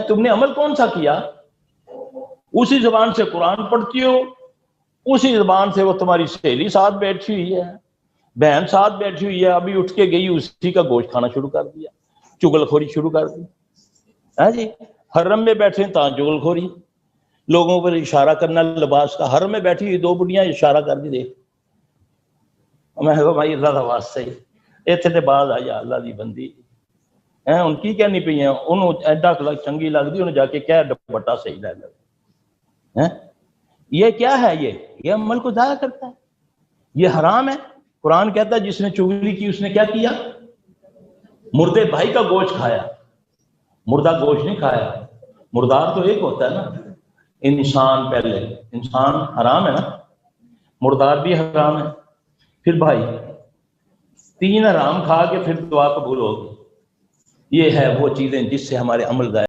تم نے عمل کون سا کیا؟ اسی زبان سے قرآن پڑھتی ہو، اسی زبان سے وہ تمہاری سہیلی ساتھ بیٹھی ہوئی ہے، بہن ساتھ بیٹھی ہوئی ہے، ابھی اٹھ کے گئی اسی کا گوشت کھانا شروع کر دیا، چگل خوری شروع کر دی. جی حرم میں بیٹھے ہیں تاں چگل خوری، لوگوں پر اشارہ کرنا لباس کا. حرم میں بیٹھی ہوئی دو بڑیاں اشارہ کر دی، دیکھ میں کہا بھائی اللہ کا واسطہ ہی اتنے تے بعد آئی اللہ دی بندی ان کی کہنی پئی ہیں، انہوں ایڈا چنگی لگتی، انہوں جا کے کہہ دوپٹہ صحیح لے لے. یہ کیا ہے؟ یہ عمل کو ضائع کرتا ہے، یہ حرام ہے. قرآن کہتا ہے جس نے چغلی کی اس نے کیا کیا؟ مردے بھائی کا گوشت کھایا. مردہ گوشت نہیں کھایا، مردار تو ایک ہوتا ہے نا، انسان پہلے، انسان حرام ہے نا، مردار بھی حرام ہے، پھر بھائی، تین حرام کھا کے پھر دعا قبول ہوگی. یہ ہے وہ چیزیں جس سے ہمارے عمل ضائع